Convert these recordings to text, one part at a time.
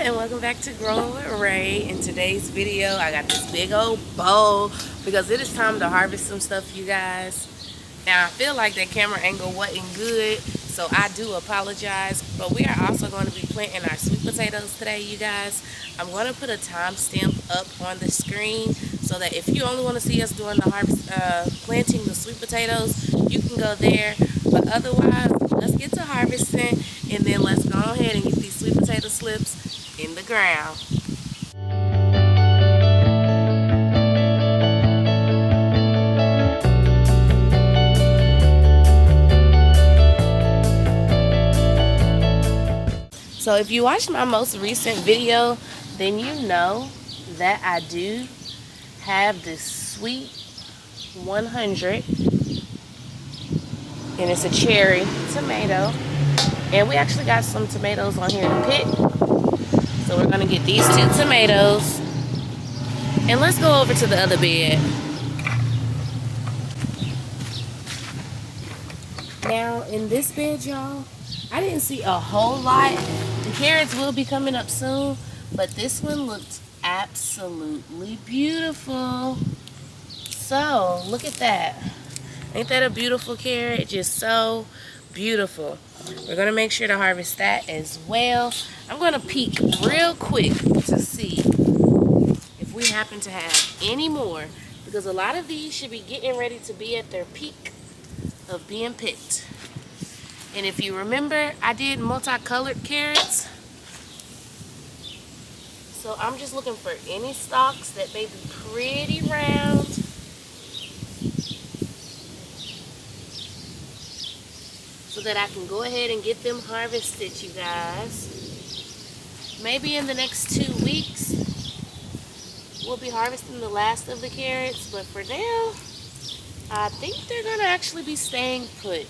and welcome back to Growing with Ray. In today's video, I got this big old bowl because it is time to harvest some stuff, you guys. Now, I feel like that camera angle wasn't good, so I do apologize. But we are also going to be planting our sweet potatoes today, you guys. I'm going to put a timestamp up on the screen so that if you only want to see us doing the harvest, planting the sweet potatoes, you can go there. But otherwise, let's get to harvesting, and then let's go ahead and get these sweet potato slips in the ground. So if you watched my most recent video, then you know that I do have this sweet 100, and it's a cherry tomato. And we actually got some tomatoes on here to pick. So we're gonna get these 2 tomatoes. And let's go over to the other bed. Now in this bed, y'all, I didn't see a whole lot. The carrots will be coming up soon, but this one looked absolutely beautiful. So look at that. Ain't that a beautiful carrot? Just so beautiful. We're gonna make sure to harvest that as well. I'm gonna peek real quick to see if we happen to have any more, because a lot of these should be getting ready to be at their peak of being picked. And if you remember, I did multicolored carrots. So I'm just looking for any stalks that may be pretty round. So that I can go ahead and get them harvested, you guys. Maybe in the next 2 weeks, we'll be harvesting the last of the carrots. But for now, I think they're gonna actually be staying put.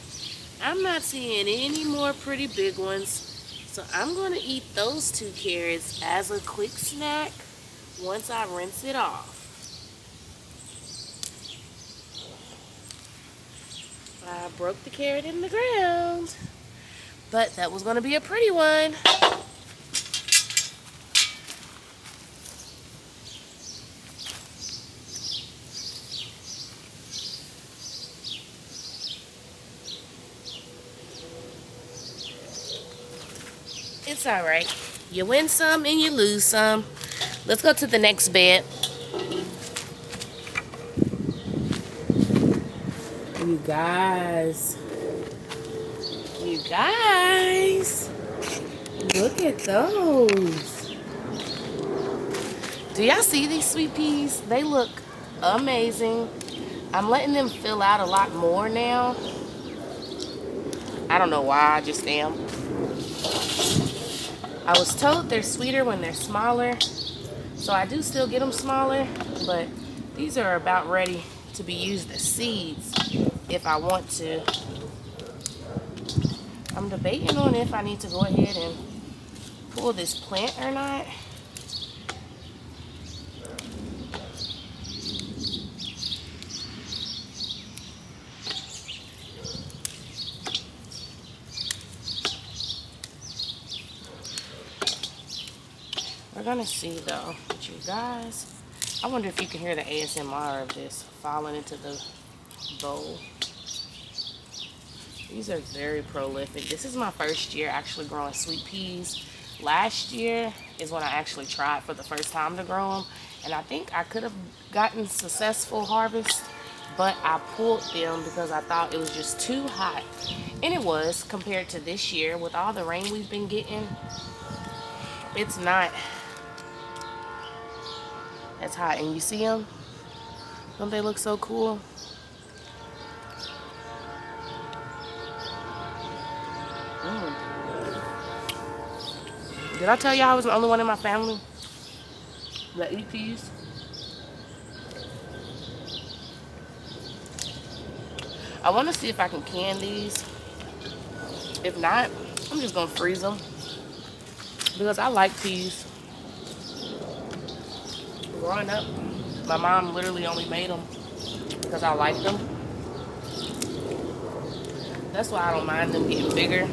I'm not seeing any more pretty big ones. So I'm gonna eat those 2 carrots as a quick snack once I rinse it off. I broke the carrot in the ground, but that was going to be a pretty one. It's all right. You win some and you lose some. Let's go to the next bed. You guys, look at those. Do y'all see these sweet peas? They look amazing. I'm letting them fill out a lot more now. I don't know why, I just am. I was told they're sweeter when they're smaller, so I do still get them smaller, but these are about ready to be used as seeds if I want to. I'm debating on if I need to go ahead and pull this plant or not. We're gonna see though, but you guys, I wonder if you can hear the ASMR of this falling into the bowl. These are very prolific. This is my first year actually growing sweet peas. Last year is when I actually tried for the first time to grow them, and I think I could have gotten successful harvest, but I pulled them because I thought it was just too hot. And it was, compared to this year with all the rain we've been getting. It's not as hot. And you see them? Don't they look so cool? Did I tell y'all I was the only one in my family that eat peas? I want to see if I can can these. If not, I'm just going to freeze them because I like peas. Growing up, my mom literally only made them because I like them. That's why I don't mind them getting bigger.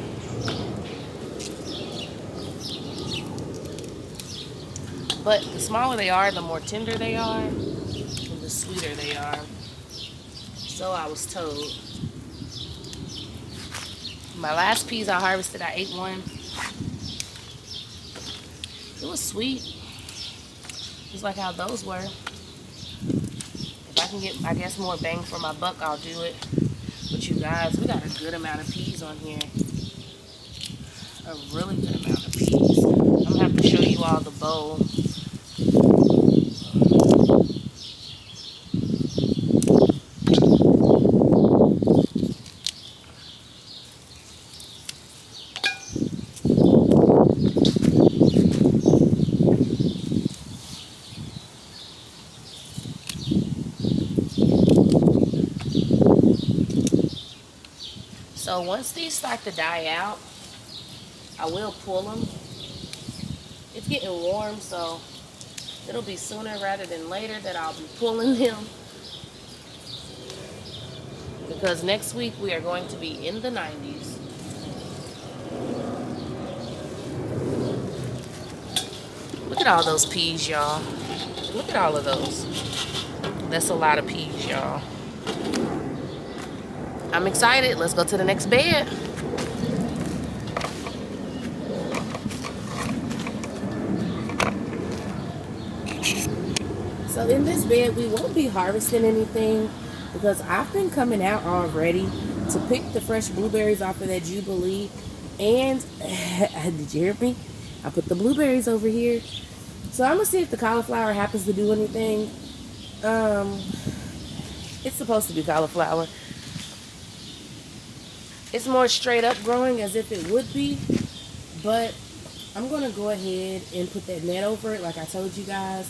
But the smaller they are, the more tender they are, and the sweeter they are. So I was told. My last peas I harvested, I ate one. It was sweet, just like how those were. If I can get, I guess, more bang for my buck, I'll do it. But you guys, we got a good amount of peas on here. A really good amount of peas. I'm gonna have to show you all the bowl. So once these start to die out, I will pull them. It's getting warm, so it'll be sooner rather than later that I'll be pulling them. Because next week we are going to be in the 90s. Look at all those peas, y'all. Look at all of those. That's a lot of peas, y'all. I'm excited. Let's go to the next bed. So in this bed, we won't be harvesting anything because I've been coming out already to pick the fresh blueberries off of that Jubilee. And, did you hear me? I put the blueberries over here. So I'm going to see if the cauliflower happens to do anything. It's supposed to be cauliflower. It's more straight up growing as if it would be, but I'm going to go ahead and put that net over it like I told you guys.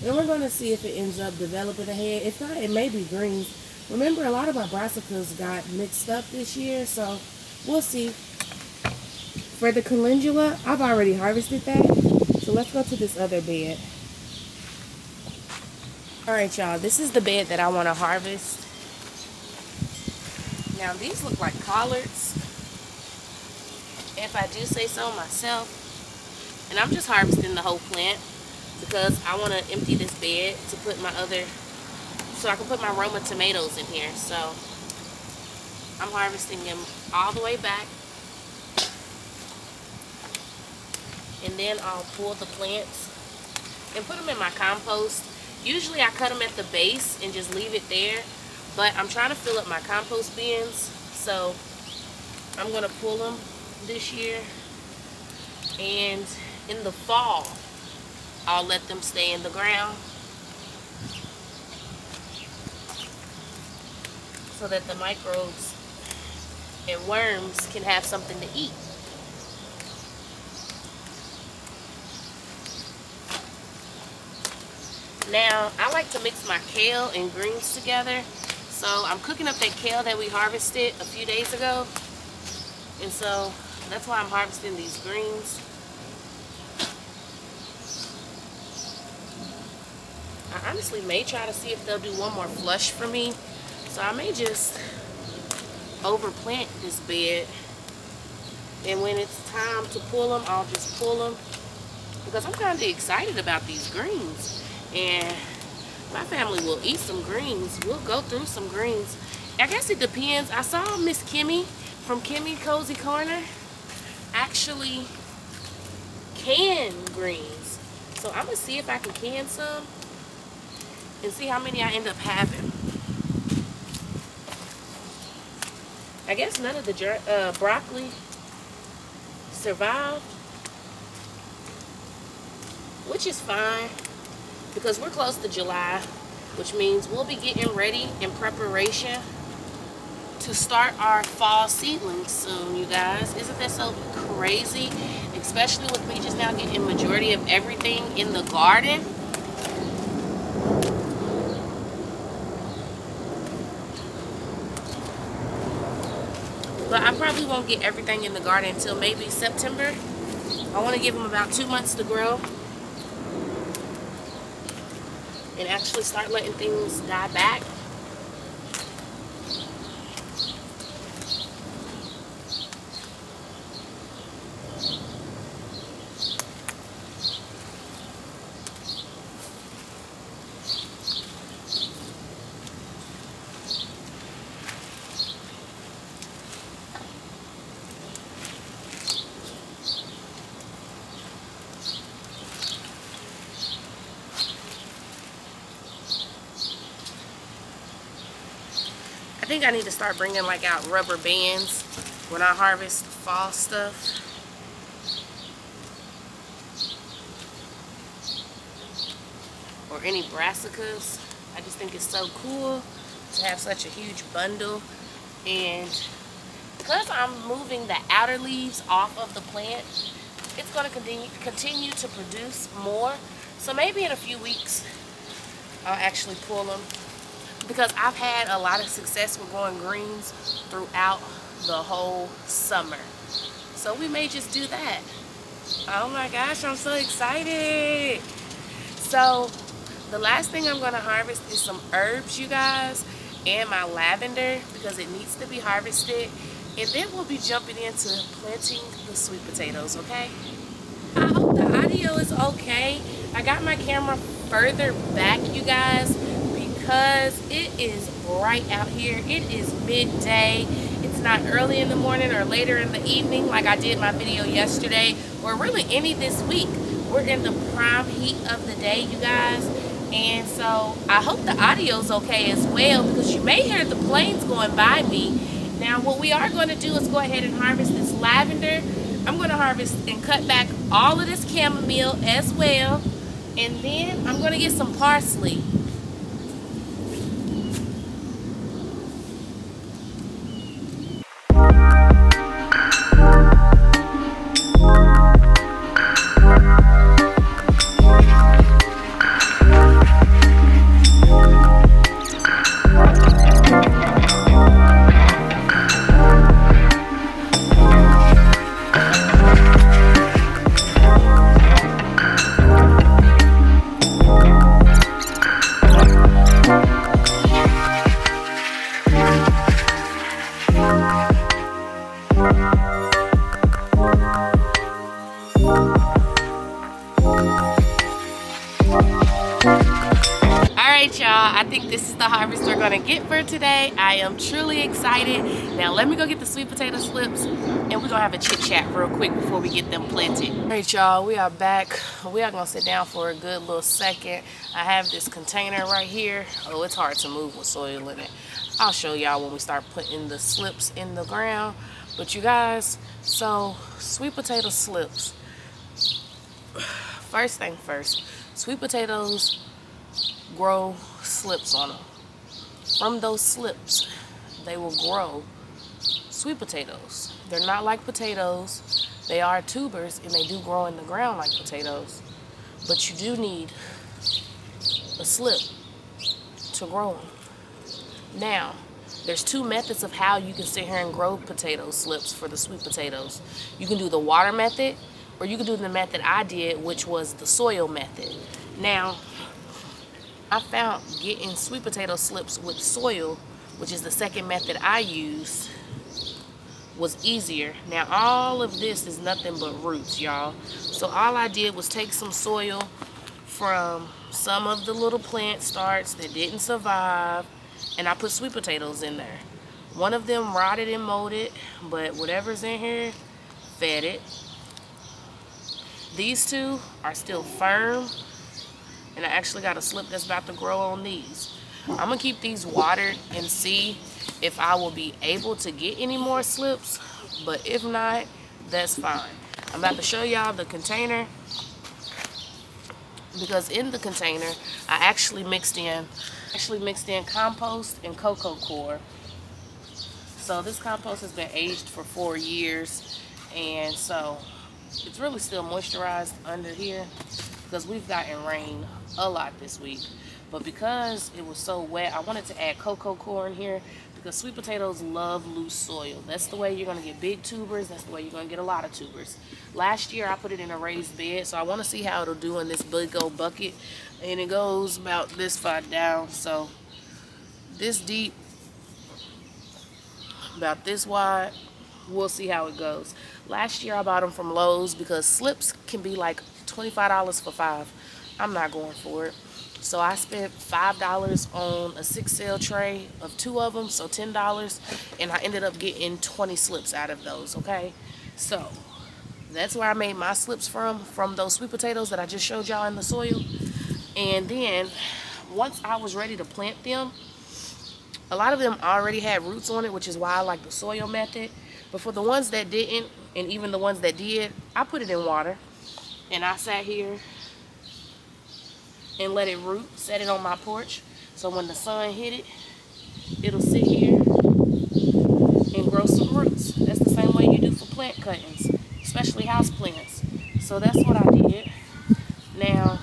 And we're going to see if it ends up developing a head. If not, it may be greens. Remember, a lot of my brassicas got mixed up this year, so we'll see. For the calendula, I've already harvested that, so let's go to this other bed. Alright, y'all, this is the bed that I want to harvest. Now, these look like collards, if I do say so myself. And I'm just harvesting the whole plant because I want to empty this bed to put my other, so I can put my Roma tomatoes in here. So I'm harvesting them all the way back. And then I'll pull the plants and put them in my compost. Usually I cut them at the base and just leave it there. But I'm trying to fill up my compost bins, so I'm going to pull them this year. And in the fall, I'll let them stay in the ground so that the microbes and worms can have something to eat. Now, I like to mix my kale and greens together. So I'm cooking up that kale that we harvested a few days ago. And so that's why I'm harvesting these greens. I honestly may try to see if they'll do one more flush for me. So I may just overplant this bed. And when it's time to pull them, I'll just pull them. Because I'm kind of excited about these greens. And my family will eat some greens. We'll go through some greens. I guess it depends. I saw Miss Kimmy from Kimmy Cozy Corner actually can greens. So I'm going to see if I can can some and see how many I end up having. I guess none of the broccoli survived, which is fine. Because we're close to July, which means we'll be getting ready in preparation to start our fall seedlings soon, you guys. Isn't that so crazy? Especially with me just now getting majority of everything in the garden. But I probably won't get everything in the garden until maybe September. I want to give them about 2 months to grow. And actually start letting things die back. think I need to start bringing like out rubber bands when I harvest fall stuff. Or any brassicas. I just think it's so cool to have such a huge bundle. And because I'm moving the outer leaves off of the plant, it's going to continue to produce more. So maybe in a few weeks I'll actually pull them, because I've had a lot of success with growing greens throughout the whole summer. So we may just do that. Oh my gosh, I'm so excited. So the last thing I'm going to harvest is some herbs, you guys, and my lavender, because it needs to be harvested. And then we'll be jumping into planting the sweet potatoes, okay? I hope the audio is okay. I got my camera further back, you guys, because it is bright out here. It is midday. It's not early in the morning or later in the evening like I did my video yesterday, or really any this week. We're in the prime heat of the day, you guys. And so I hope the audio's okay as well, because you may hear the planes going by me. Now what we are going to do is go ahead and harvest this lavender. I'm going to harvest and cut back all of this chamomile as well. And then I'm going to get some parsley. Y'all, I think this is the harvest we're gonna get for today. I am truly excited. Now let me go get the sweet potato slips and we're gonna have a chit chat real quick before we get them planted. All right, y'all, we are back. We are gonna sit down for a good little second. I have this container right here. Oh, it's hard to move with soil in it. I'll show y'all when we start putting the slips in the ground. But you guys, so sweet potato slips. First thing first, sweet potatoes grow slips on them. From those slips, they will grow sweet potatoes. They're not like potatoes. They are tubers and they do grow in the ground like potatoes. But you do need a slip to grow them. Now, there's two methods of how you can sit here and grow potato slips for the sweet potatoes. You can do the water method, or you can do the method I did, which was the soil method. Now, I found getting sweet potato slips with soil, which is the second method I used, was easier. Now all of this is nothing but roots, y'all. So all I did was take some soil from some of the little plant starts that didn't survive, and I put sweet potatoes in there. One of them rotted and molded, but whatever's in here fed it. These two are still firm. And I actually got a slip that's about to grow on these. I'm gonna keep these watered and see if I will be able to get any more slips, but if not, that's fine. I'm about to show y'all the container, because in the container I actually mixed in compost and cocoa coir. So this compost has been aged for 4 years, and so it's really still moisturized under here, because we've gotten rain a lot this week. But because it was so wet, I wanted to add cocoa coir in here, because sweet potatoes love loose soil. That's the way you're going to get big tubers. That's the way you're going to get a lot of tubers. Last year I put it in a raised bed, so I want to see how it'll do in this big old bucket. And it goes about this far down, so this deep, about this wide. We'll see how it goes. Last year I bought them from Lowe's, because slips can be like $25 for 5. I'm not going for it. So I spent $5 on a 6-cell tray of 2 of them, so $10, and I ended up getting 20 slips out of those, okay? So that's where I made my slips from those sweet potatoes that I just showed y'all in the soil. And then once I was ready to plant them, A lot of them already had roots on it, which is why I like the soil method. But for the ones that didn't, and even the ones that did, I put it in water. And I sat here and let it root, set it on my porch. So when the sun hit it, it'll sit here and grow some roots. That's the same way you do for plant cuttings, especially house plants. So that's what I did. Now,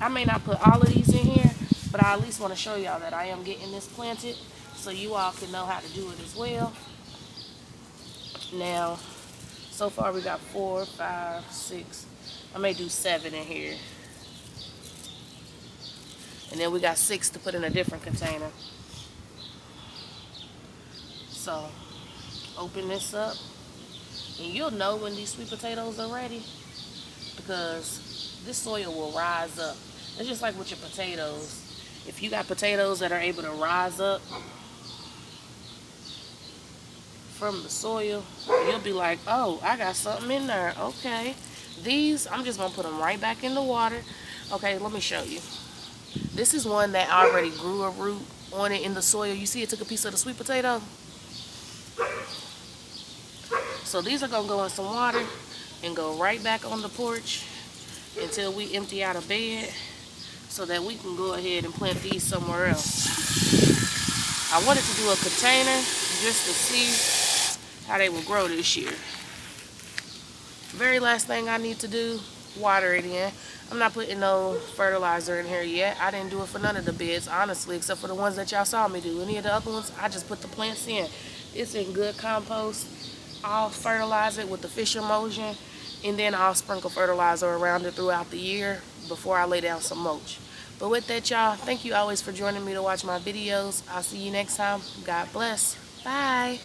I may not put all of these in here, but I at least want to show y'all that I am getting this planted so you all can know how to do it as well. Now, so far we got 4, 5, 6. I may do 7 in here. And then we got 6 to put in a different container. So, open this up. And you'll know when these sweet potatoes are ready, because this soil will rise up. It's just like with your potatoes. If you got potatoes that are able to rise up from the soil, you'll be like, oh, I got something in there. Okay. These, I'm just going to put them right back in the water. Okay, let me show you. This is one that already grew a root on it in the soil. You see it took a piece of the sweet potato? So these are going to go in some water and go right back on the porch until we empty out a bed so that we can go ahead and plant these somewhere else. I wanted to do a container just to see how they will grow this year. Very last thing I need to do, water it in. I'm not putting no fertilizer in here yet. I didn't do it for none of the beds, honestly, except for the ones that y'all saw me do. Any of the other ones, I just put the plants in. It's in good compost. I'll fertilize it with the fish emulsion, and then I'll sprinkle fertilizer around it throughout the year before I lay down some mulch. But with that, y'all, thank you always for joining me to watch my videos. I'll see you next time. God bless. Bye.